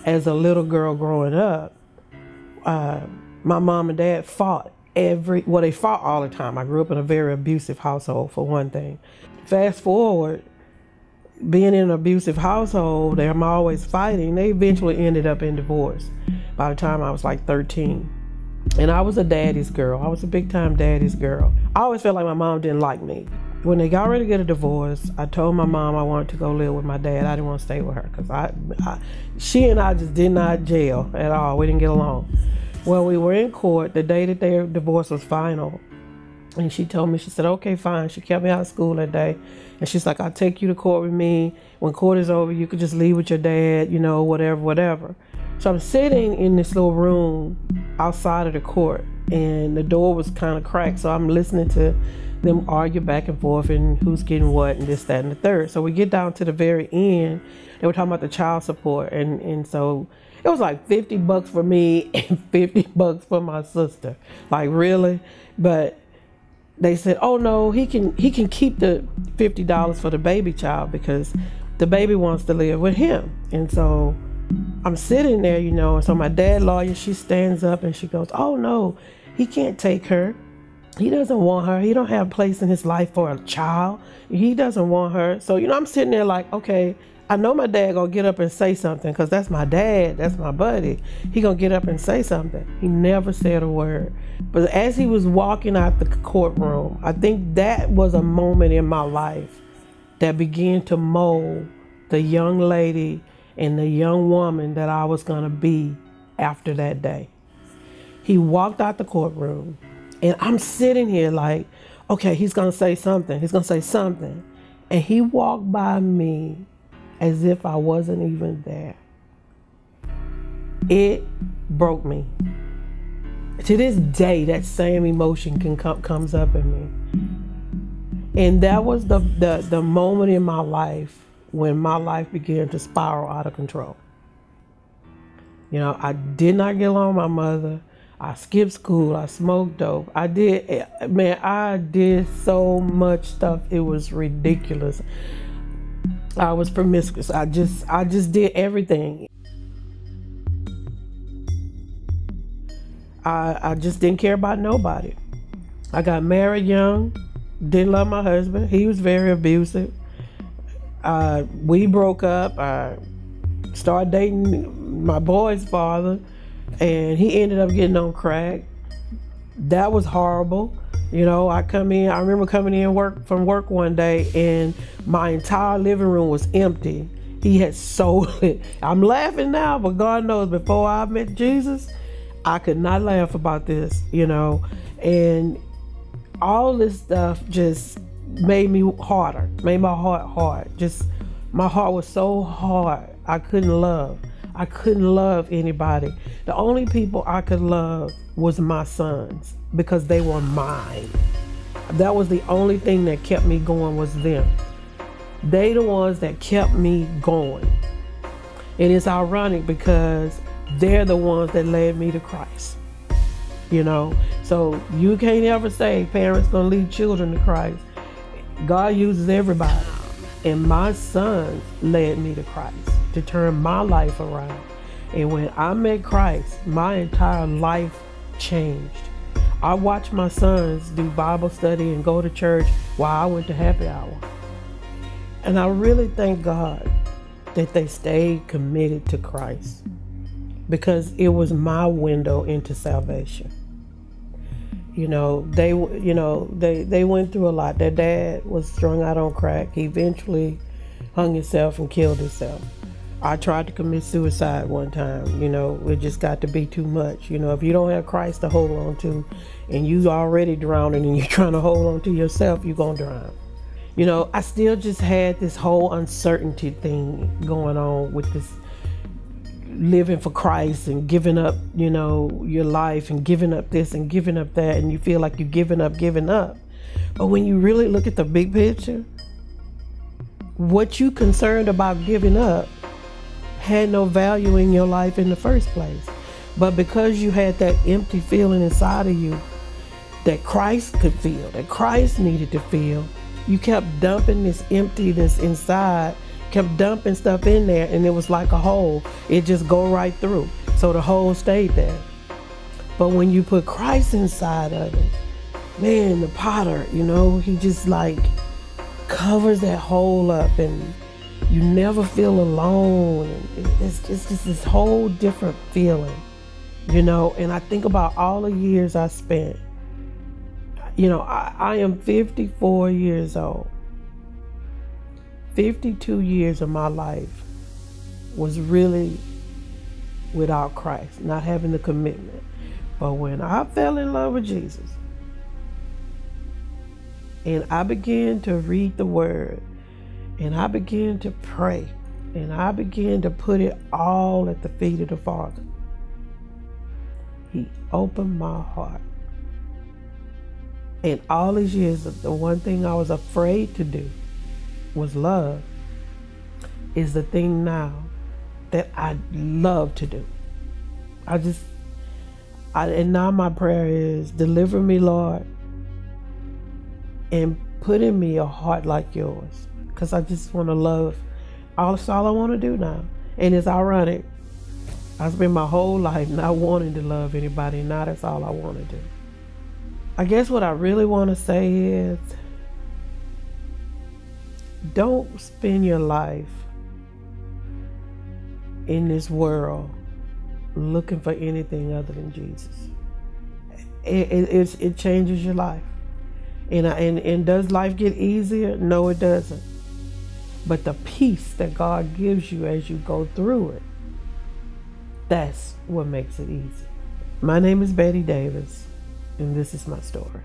as a little girl growing up, my mom and dad fought they fought all the time. I grew up in a very abusive household, for one thing. Fast forward, being in an abusive household, they're always fighting. They eventually ended up in divorce by the time I was like 13. And I was a daddy's girl. I was a big time daddy's girl. I always felt like my mom didn't like me. When they got ready to get a divorce, I told my mom I wanted to go live with my dad. I didn't want to stay with her because she and I just did not gel at all. We didn't get along. Well, we were in court the day that their divorce was final. And she told me, she said, okay, fine. She kept me out of school that day. And she's like, I'll take you to court with me. When court is over, you could just leave with your dad, you know, whatever. So I'm sitting in this little room outside of the court, and the door was kind of cracked. So I'm listening to them argue back and forth and who's getting what and this, that, and the third. So we get down to the very end. They were talking about the child support. And so it was like $50 for me and $50 for my sister. Like, really? But they said, oh no, he can keep the $50 for the baby child because the baby wants to live with him. And so I'm sitting there, you know, and so my dad lawyer, she stands up and she goes, oh no, he can't take her. He doesn't want her. He don't have a place in his life for a child. He doesn't want her. So, you know, I'm sitting there like, okay, I know my dad gonna get up and say something because that's my dad, that's my buddy. He gonna get up and say something. He never said a word. But as he was walking out the courtroom, I think that was a moment in my life that began to mold the young lady and the young woman that I was gonna be after that day. He walked out the courtroom and I'm sitting here like, okay, he's gonna say something. He's gonna say something. And he walked by me as if I wasn't even there. It broke me. To this day, that same emotion comes up in me. And that was the moment in my life when my life began to spiral out of control. You know, I did not get along with my mother. I skipped school. I smoked dope. I did so much stuff. It was ridiculous. I was promiscuous. I just did everything. I just didn't care about nobody. I got married young. Didn't love my husband. He was very abusive. We broke up. I started dating my boy's father, and he ended up getting on crack. That was horrible. You know, I remember coming in from work one day and my entire living room was empty. He had sold it. I'm laughing now, but God knows before I met Jesus, I could not laugh about this, you know. And all this stuff just made me harder, made my heart hard. Just, my heart was so hard. I couldn't love anybody. The only people I could love was my sons because they were mine. That was the only thing that kept me going, was them. They the ones that kept me going. And it's ironic because they're the ones that led me to Christ. You know, so you can't ever say parents gonna lead children to Christ. God uses everybody. And my sons led me to Christ to turn my life around. And when I met Christ, my entire life changed. I watched my sons do Bible study and go to church while I went to happy hour. And I really thank God that they stayed committed to Christ, because it was my window into salvation. You know, they went through a lot. Their dad was strung out on crack. He eventually hung himself and killed himself. I tried to commit suicide one time. You know, it just got to be too much. You know, if you don't have Christ to hold on to and you already drowning and you're trying to hold on to yourself, you're going to drown. You know, I still just had this whole uncertainty thing going on with this living for Christ and giving up, you know, your life and giving up this and giving up that, and you feel like you're giving up. But when you really look at the big picture, what you concerned about giving up had no value in your life in the first place. But because you had that empty feeling inside of you that Christ could feel, that Christ needed to feel, you kept dumping this emptiness inside kept dumping stuff in there, and it was like a hole. It just go right through. So the hole stayed there. But when you put Christ inside of it, man, the potter, you know, he just like covers that hole up, and you never feel alone. It's just this whole different feeling, you know. And I think about all the years I spent. You know, I am 54 years old. 52 years of my life was really without Christ, not having the commitment. But when I fell in love with Jesus and I began to read the Word and I began to pray and I began to put it all at the feet of the Father, He opened my heart. And all these years, the one thing I was afraid to do was love, is the thing now that I love to do. And now my prayer is, deliver me, Lord, and put in me a heart like yours, because I just want to love. That's all I want to do now. And it's ironic, I spent my whole life not wanting to love anybody, and now that's all I want to do. I guess what I really want to say is, don't spend your life in this world looking for anything other than Jesus. It changes your life. And does life get easier? No, it doesn't. But the peace that God gives you as you go through it, that's what makes it easy. My name is Betty Davis, and this is my story.